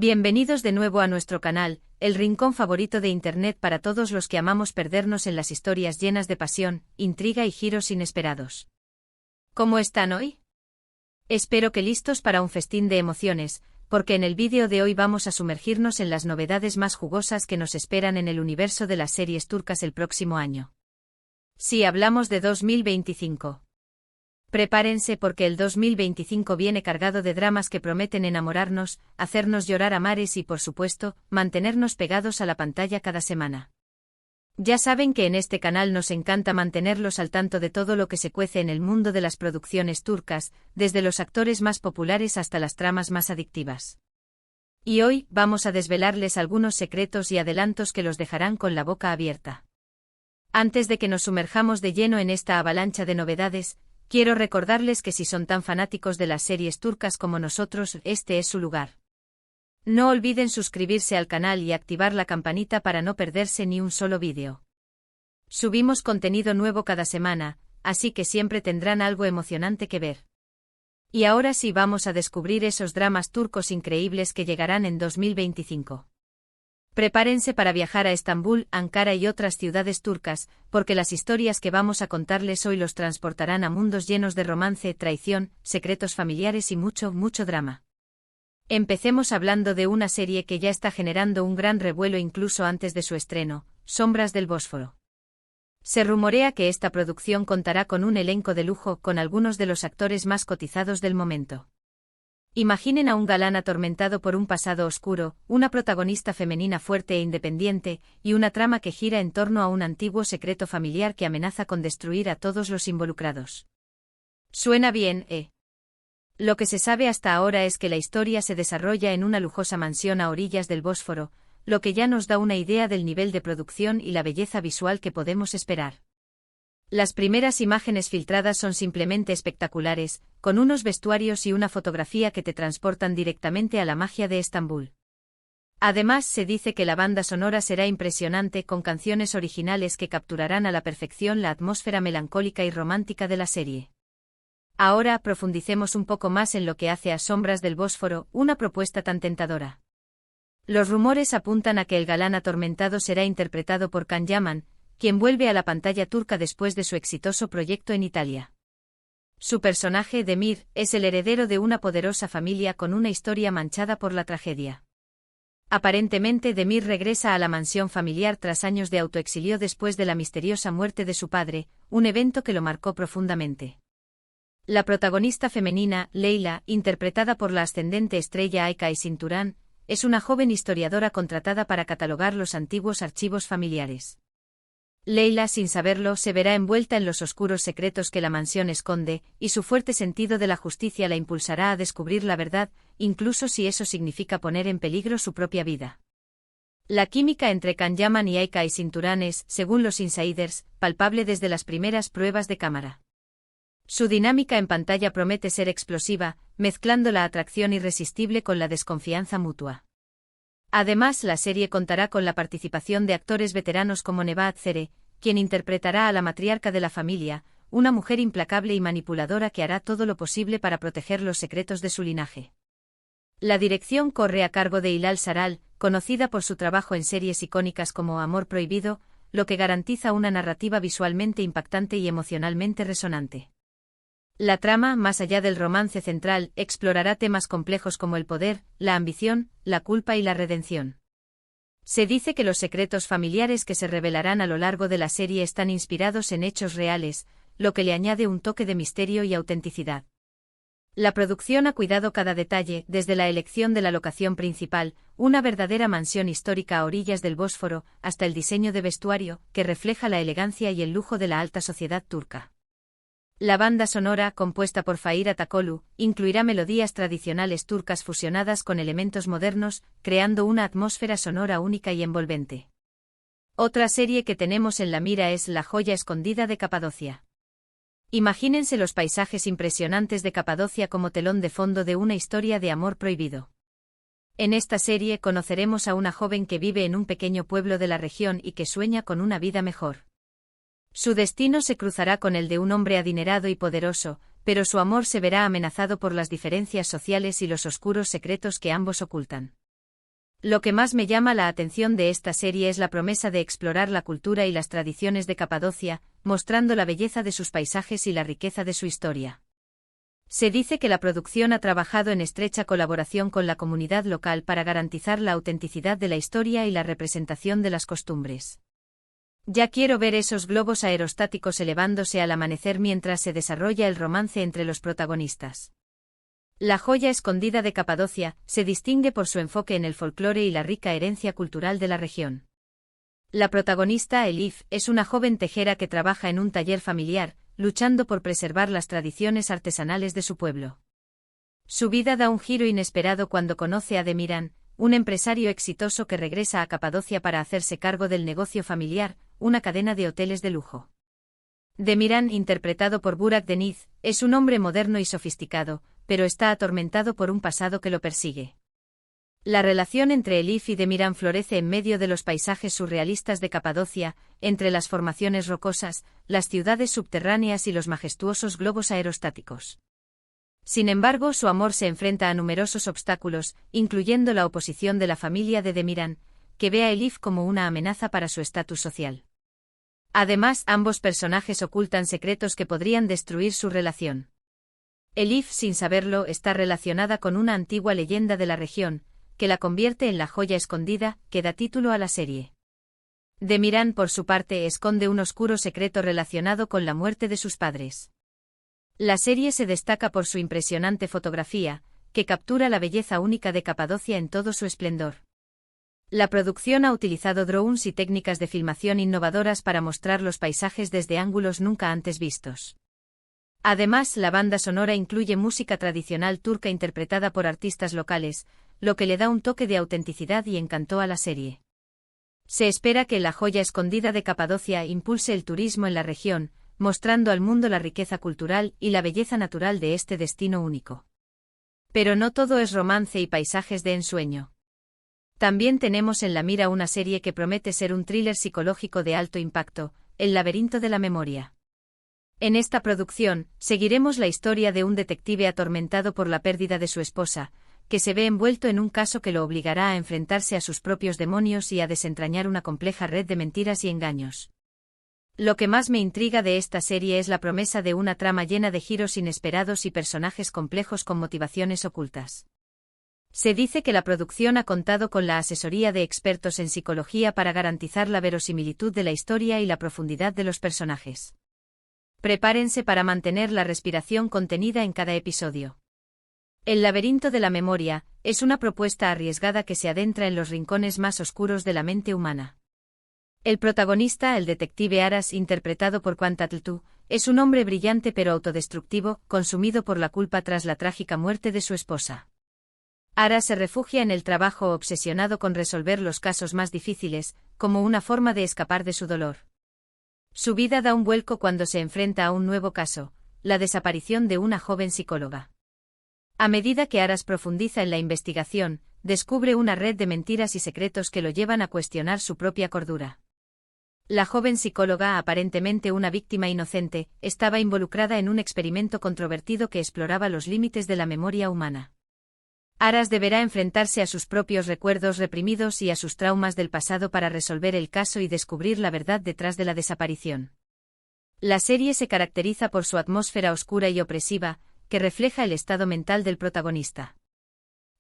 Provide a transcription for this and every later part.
Bienvenidos de nuevo a nuestro canal, el rincón favorito de Internet para todos los que amamos perdernos en las historias llenas de pasión, intriga y giros inesperados. ¿Cómo están hoy? Espero que listos para un festín de emociones, porque en el vídeo de hoy vamos a sumergirnos en las novedades más jugosas que nos esperan en el universo de las series turcas el próximo año. Sí, hablamos de 2025. Prepárense porque el 2025 viene cargado de dramas que prometen enamorarnos, hacernos llorar a mares y, por supuesto, mantenernos pegados a la pantalla cada semana. Ya saben que en este canal nos encanta mantenerlos al tanto de todo lo que se cuece en el mundo de las producciones turcas, desde los actores más populares hasta las tramas más adictivas. Y hoy vamos a desvelarles algunos secretos y adelantos que los dejarán con la boca abierta. Antes de que nos sumerjamos de lleno en esta avalancha de novedades, quiero recordarles que si son tan fanáticos de las series turcas como nosotros, este es su lugar. No olviden suscribirse al canal y activar la campanita para no perderse ni un solo vídeo. Subimos contenido nuevo cada semana, así que siempre tendrán algo emocionante que ver. Y ahora sí vamos a descubrir esos dramas turcos increíbles que llegarán en 2025. Prepárense para viajar a Estambul, Ankara y otras ciudades turcas, porque las historias que vamos a contarles hoy los transportarán a mundos llenos de romance, traición, secretos familiares y mucho, mucho drama. Empecemos hablando de una serie que ya está generando un gran revuelo incluso antes de su estreno, Sombras del Bósforo. Se rumorea que esta producción contará con un elenco de lujo con algunos de los actores más cotizados del momento. Imaginen a un galán atormentado por un pasado oscuro, una protagonista femenina fuerte e independiente, y una trama que gira en torno a un antiguo secreto familiar que amenaza con destruir a todos los involucrados. Suena bien, ¿eh? Lo que se sabe hasta ahora es que la historia se desarrolla en una lujosa mansión a orillas del Bósforo, lo que ya nos da una idea del nivel de producción y la belleza visual que podemos esperar. Las primeras imágenes filtradas son simplemente espectaculares, con unos vestuarios y una fotografía que te transportan directamente a la magia de Estambul. Además, se dice que la banda sonora será impresionante con canciones originales que capturarán a la perfección la atmósfera melancólica y romántica de la serie. Ahora profundicemos un poco más en lo que hace a Sombras del Bósforo una propuesta tan tentadora. Los rumores apuntan a que el galán atormentado será interpretado por Can Yaman, quien vuelve a la pantalla turca después de su exitoso proyecto en Italia. Su personaje, Demir, es el heredero de una poderosa familia con una historia manchada por la tragedia. Aparentemente, Demir regresa a la mansión familiar tras años de autoexilio después de la misteriosa muerte de su padre, un evento que lo marcó profundamente. La protagonista femenina, Leyla, interpretada por la ascendente estrella Ayka Sinturan, es una joven historiadora contratada para catalogar los antiguos archivos familiares. Leyla, sin saberlo, se verá envuelta en los oscuros secretos que la mansión esconde, y su fuerte sentido de la justicia la impulsará a descubrir la verdad, incluso si eso significa poner en peligro su propia vida. La química entre Can Yaman y Ayka Sinturan es, según los insiders, palpable desde las primeras pruebas de cámara. Su dinámica en pantalla promete ser explosiva, mezclando la atracción irresistible con la desconfianza mutua. Además, la serie contará con la participación de actores veteranos como Nebahat Zere, quien interpretará a la matriarca de la familia, una mujer implacable y manipuladora que hará todo lo posible para proteger los secretos de su linaje. La dirección corre a cargo de Hilal Saral, conocida por su trabajo en series icónicas como Amor Prohibido, lo que garantiza una narrativa visualmente impactante y emocionalmente resonante. La trama, más allá del romance central, explorará temas complejos como el poder, la ambición, la culpa y la redención. Se dice que los secretos familiares que se revelarán a lo largo de la serie están inspirados en hechos reales, lo que le añade un toque de misterio y autenticidad. La producción ha cuidado cada detalle, desde la elección de la locación principal, una verdadera mansión histórica a orillas del Bósforo, hasta el diseño de vestuario, que refleja la elegancia y el lujo de la alta sociedad turca. La banda sonora, compuesta por Fahir Atakolu, incluirá melodías tradicionales turcas fusionadas con elementos modernos, creando una atmósfera sonora única y envolvente. Otra serie que tenemos en la mira es La joya escondida de Capadocia. Imagínense los paisajes impresionantes de Capadocia como telón de fondo de una historia de amor prohibido. En esta serie conoceremos a una joven que vive en un pequeño pueblo de la región y que sueña con una vida mejor. Su destino se cruzará con el de un hombre adinerado y poderoso, pero su amor se verá amenazado por las diferencias sociales y los oscuros secretos que ambos ocultan. Lo que más me llama la atención de esta serie es la promesa de explorar la cultura y las tradiciones de Capadocia, mostrando la belleza de sus paisajes y la riqueza de su historia. Se dice que la producción ha trabajado en estrecha colaboración con la comunidad local para garantizar la autenticidad de la historia y la representación de las costumbres. Ya quiero ver esos globos aerostáticos elevándose al amanecer mientras se desarrolla el romance entre los protagonistas. La joya escondida de Capadocia se distingue por su enfoque en el folclore y la rica herencia cultural de la región. La protagonista, Elif, es una joven tejera que trabaja en un taller familiar, luchando por preservar las tradiciones artesanales de su pueblo. Su vida da un giro inesperado cuando conoce a Demiran, un empresario exitoso que regresa a Capadocia para hacerse cargo del negocio familiar, una cadena de hoteles de lujo. Demiran, interpretado por Burak Deniz, es un hombre moderno y sofisticado, pero está atormentado por un pasado que lo persigue. La relación entre Elif y Demiran florece en medio de los paisajes surrealistas de Capadocia, entre las formaciones rocosas, las ciudades subterráneas y los majestuosos globos aerostáticos. Sin embargo, su amor se enfrenta a numerosos obstáculos, incluyendo la oposición de la familia de Demiran, que ve a Elif como una amenaza para su estatus social. Además, ambos personajes ocultan secretos que podrían destruir su relación. Elif, sin saberlo, está relacionada con una antigua leyenda de la región, que la convierte en la joya escondida, que da título a la serie. Demiran, por su parte, esconde un oscuro secreto relacionado con la muerte de sus padres. La serie se destaca por su impresionante fotografía, que captura la belleza única de Capadocia en todo su esplendor. La producción ha utilizado drones y técnicas de filmación innovadoras para mostrar los paisajes desde ángulos nunca antes vistos. Además, la banda sonora incluye música tradicional turca interpretada por artistas locales, lo que le da un toque de autenticidad y encanto a la serie. Se espera que La joya escondida de Capadocia impulse el turismo en la región, mostrando al mundo la riqueza cultural y la belleza natural de este destino único. Pero no todo es romance y paisajes de ensueño. También tenemos en la mira una serie que promete ser un thriller psicológico de alto impacto, El laberinto de la memoria. En esta producción, seguiremos la historia de un detective atormentado por la pérdida de su esposa, que se ve envuelto en un caso que lo obligará a enfrentarse a sus propios demonios y a desentrañar una compleja red de mentiras y engaños. Lo que más me intriga de esta serie es la promesa de una trama llena de giros inesperados y personajes complejos con motivaciones ocultas. Se dice que la producción ha contado con la asesoría de expertos en psicología para garantizar la verosimilitud de la historia y la profundidad de los personajes. Prepárense para mantener la respiración contenida en cada episodio. El laberinto de la memoria es una propuesta arriesgada que se adentra en los rincones más oscuros de la mente humana. El protagonista, el detective Aras, interpretado por Quantatltu, es un hombre brillante pero autodestructivo, consumido por la culpa tras la trágica muerte de su esposa. Aras se refugia en el trabajo, obsesionado con resolver los casos más difíciles, como una forma de escapar de su dolor. Su vida da un vuelco cuando se enfrenta a un nuevo caso, la desaparición de una joven psicóloga. A medida que Aras profundiza en la investigación, descubre una red de mentiras y secretos que lo llevan a cuestionar su propia cordura. La joven psicóloga, aparentemente una víctima inocente, estaba involucrada en un experimento controvertido que exploraba los límites de la memoria humana. Aras deberá enfrentarse a sus propios recuerdos reprimidos y a sus traumas del pasado para resolver el caso y descubrir la verdad detrás de la desaparición. La serie se caracteriza por su atmósfera oscura y opresiva, que refleja el estado mental del protagonista.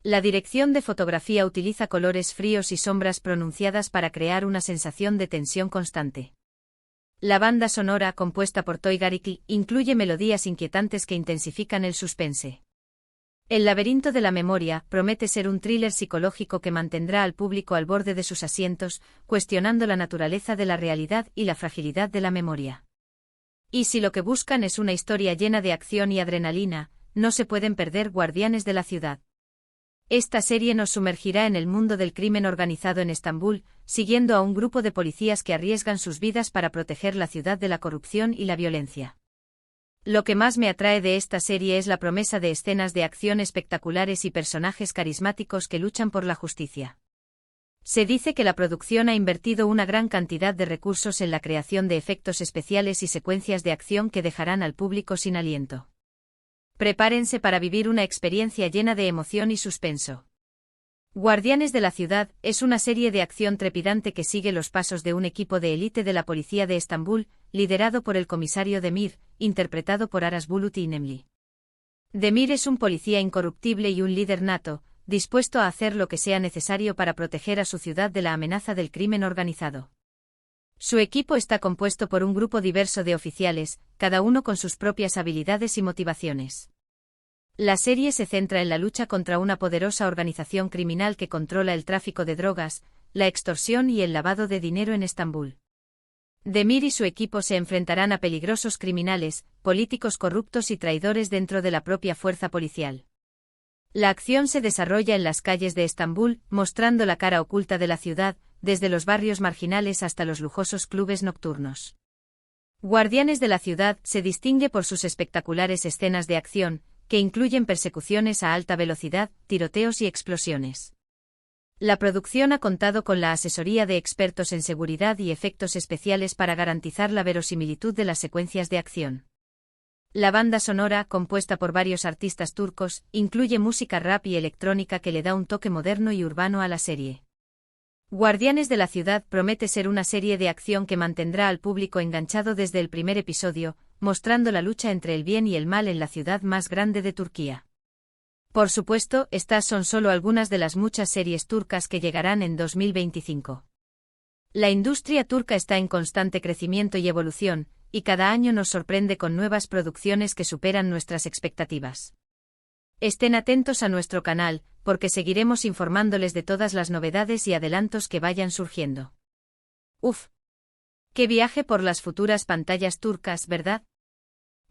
La dirección de fotografía utiliza colores fríos y sombras pronunciadas para crear una sensación de tensión constante. La banda sonora, compuesta por Toy Gariki, incluye melodías inquietantes que intensifican el suspense. El laberinto de la memoria promete ser un thriller psicológico que mantendrá al público al borde de sus asientos, cuestionando la naturaleza de la realidad y la fragilidad de la memoria. Y si lo que buscan es una historia llena de acción y adrenalina, no se pueden perder Guardianes de la Ciudad. Esta serie nos sumergirá en el mundo del crimen organizado en Estambul, siguiendo a un grupo de policías que arriesgan sus vidas para proteger la ciudad de la corrupción y la violencia. Lo que más me atrae de esta serie es la promesa de escenas de acción espectaculares y personajes carismáticos que luchan por la justicia. Se dice que la producción ha invertido una gran cantidad de recursos en la creación de efectos especiales y secuencias de acción que dejarán al público sin aliento. Prepárense para vivir una experiencia llena de emoción y suspenso. Guardianes de la Ciudad es una serie de acción trepidante que sigue los pasos de un equipo de élite de la policía de Estambul, liderado por el comisario Demir, interpretado por Aras Bulut İynemli. Demir es un policía incorruptible y un líder nato, dispuesto a hacer lo que sea necesario para proteger a su ciudad de la amenaza del crimen organizado. Su equipo está compuesto por un grupo diverso de oficiales, cada uno con sus propias habilidades y motivaciones. La serie se centra en la lucha contra una poderosa organización criminal que controla el tráfico de drogas, la extorsión y el lavado de dinero en Estambul. Demir y su equipo se enfrentarán a peligrosos criminales, políticos corruptos y traidores dentro de la propia fuerza policial. La acción se desarrolla en las calles de Estambul, mostrando la cara oculta de la ciudad, desde los barrios marginales hasta los lujosos clubes nocturnos. Guardianes de la Ciudad se distingue por sus espectaculares escenas de acción, que incluyen persecuciones a alta velocidad, tiroteos y explosiones. La producción ha contado con la asesoría de expertos en seguridad y efectos especiales para garantizar la verosimilitud de las secuencias de acción. La banda sonora, compuesta por varios artistas turcos, incluye música rap y electrónica que le da un toque moderno y urbano a la serie. Guardianes de la Ciudad promete ser una serie de acción que mantendrá al público enganchado desde el primer episodio, mostrando la lucha entre el bien y el mal en la ciudad más grande de Turquía. Por supuesto, estas son solo algunas de las muchas series turcas que llegarán en 2025. La industria turca está en constante crecimiento y evolución, y cada año nos sorprende con nuevas producciones que superan nuestras expectativas. Estén atentos a nuestro canal, porque seguiremos informándoles de todas las novedades y adelantos que vayan surgiendo. ¡Uf! ¡Qué viaje por las futuras pantallas turcas!, ¿verdad?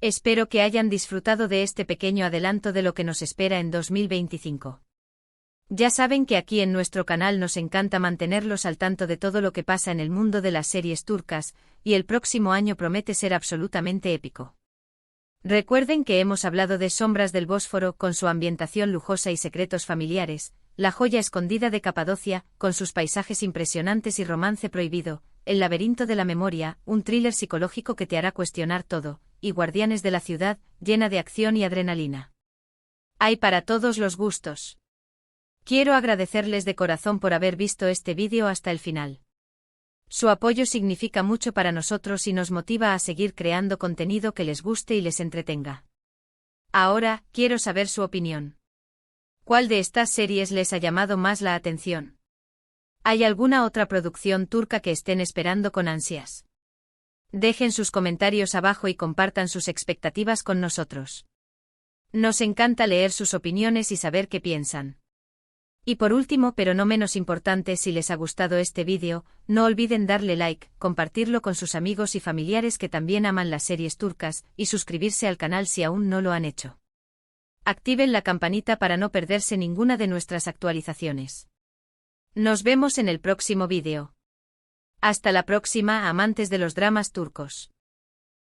Espero que hayan disfrutado de este pequeño adelanto de lo que nos espera en 2025. Ya saben que aquí en nuestro canal nos encanta mantenerlos al tanto de todo lo que pasa en el mundo de las series turcas, y el próximo año promete ser absolutamente épico. Recuerden que hemos hablado de Sombras del Bósforo con su ambientación lujosa y secretos familiares, La joya escondida de Capadocia, con sus paisajes impresionantes y romance prohibido, El laberinto de la memoria, un thriller psicológico que te hará cuestionar todo, y Guardianes de la Ciudad, llena de acción y adrenalina. Hay para todos los gustos. Quiero agradecerles de corazón por haber visto este vídeo hasta el final. Su apoyo significa mucho para nosotros y nos motiva a seguir creando contenido que les guste y les entretenga. Ahora, quiero saber su opinión. ¿Cuál de estas series les ha llamado más la atención? ¿Hay alguna otra producción turca que estén esperando con ansias? Dejen sus comentarios abajo y compartan sus expectativas con nosotros. Nos encanta leer sus opiniones y saber qué piensan. Y por último, pero no menos importante, si les ha gustado este vídeo, no olviden darle like, compartirlo con sus amigos y familiares que también aman las series turcas, y suscribirse al canal si aún no lo han hecho. Activen la campanita para no perderse ninguna de nuestras actualizaciones. Nos vemos en el próximo vídeo. Hasta la próxima, amantes de los dramas turcos.